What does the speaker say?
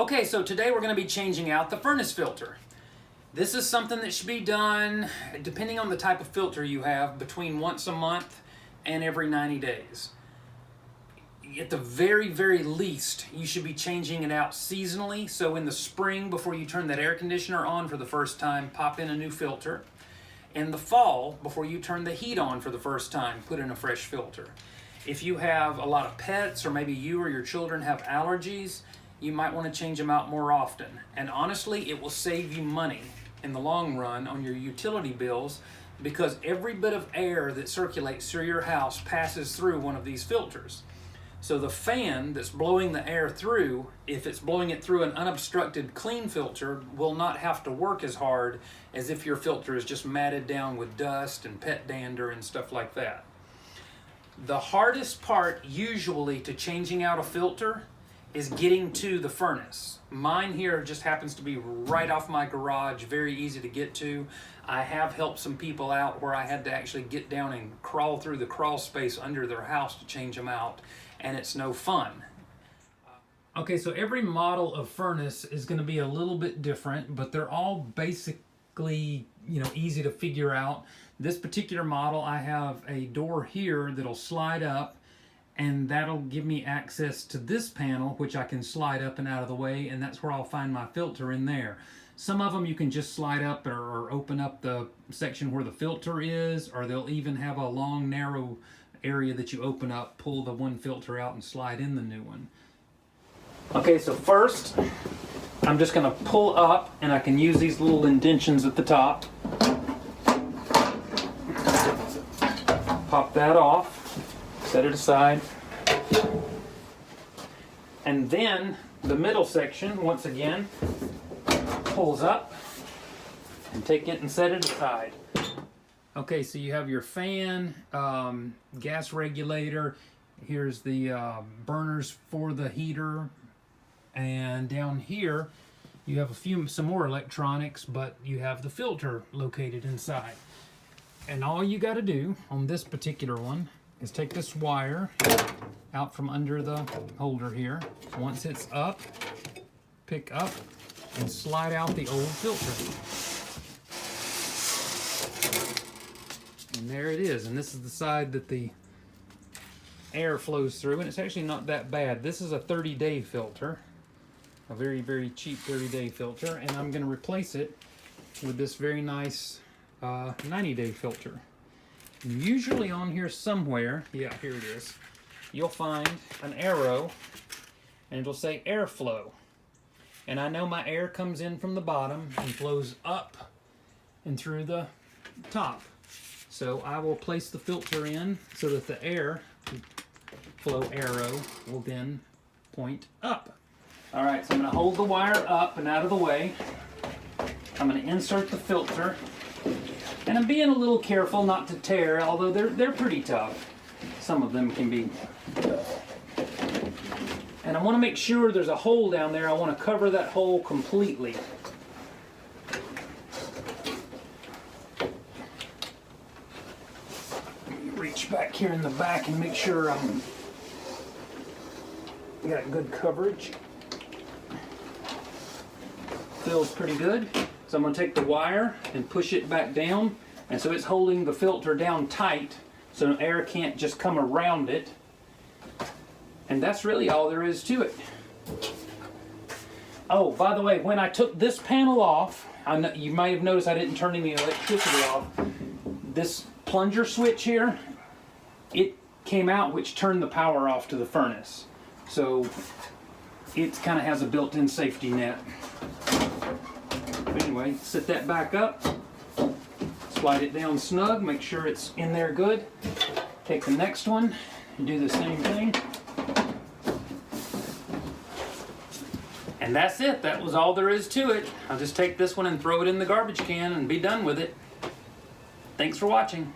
Okay, so today we're going to be changing out the furnace filter. This is something that should be done, depending on the type of filter you have, between once a month and every 90 days. At the very, very least, you should be changing it out seasonally. So in the spring, before you turn that air conditioner on for the first time, pop in a new filter. In the fall, before you turn the heat on for the first time, put in a fresh filter. If you have a lot of pets, or maybe you or your children have allergies, you might want to change them out more often. And honestly, it will save you money in the long run on your utility bills, because every bit of air that circulates through your house passes through one of these filters. So the fan that's blowing the air through, if it's blowing it through an unobstructed clean filter, will not have to work as hard as if your filter is just matted down with dust and pet dander and stuff like that. The hardest part usually to changing out a filter is getting to the furnace. Mine here just happens to be right off my garage, very easy to get to. I have helped some people out where I had to actually get down and crawl through the crawl space under their house to change them out, and it's no fun. Okay, so every model of furnace is going to be a little bit different, but they're all basically, easy to figure out. This particular model, I have a door here that'll slide up, and that'll give me access to this panel, which I can slide up and out of the way, and that's where I'll find my filter in there. Some of them you can just slide up or open up the section where the filter is, or they'll even have a long, narrow area that you open up, pull the one filter out, and slide in the new one. Okay, so first, I'm just going to pull up, and I can use these little indentions at the top. Pop that off. Set it aside. And then the middle section, once again, pulls up, and take it and set it aside. Okay, so you have your fan, gas regulator, here's the burners for the heater, and down here you have some more electronics, but you have the filter located inside. And all you got to do on this particular one is take this wire out from under the holder here. Once it's up, pick up and slide out the old filter. And there it is. And this is the side that the air flows through, and it's actually not that bad. This is a 30-day filter, a very, very cheap 30-day filter, and I'm going to replace it with this very nice 90-day filter. Usually on here somewhere, yeah, here it is, you'll find an arrow, and it'll say airflow. And I know my air comes in from the bottom and flows up and through the top. So I will place the filter in so that the air flow arrow will then point up. All right, so I'm going to hold the wire up and out of the way. I'm going to insert the filter. And I'm being a little careful not to tear, although they're pretty tough. Some of them can be. And I want to make sure there's a hole down there. I want to cover that hole completely. Let me reach back here in the back and make sure I'm got good coverage. Feels pretty good. So I'm going to take the wire and push it back down, and so it's holding the filter down tight so air can't just come around it. And that's really all there is to it. Oh, by the way, when I took this panel off, you might have noticed I didn't turn any electricity off. This plunger switch here, it came out, which turned the power off to the furnace. So it kind of has a built-in safety net. Anyway, set that back up, slide it down snug, make sure it's in there good. Take the next one and do the same thing. And that's it. That was all there is to it. I'll just take this one and throw it in the garbage can and be done with it. Thanks for watching.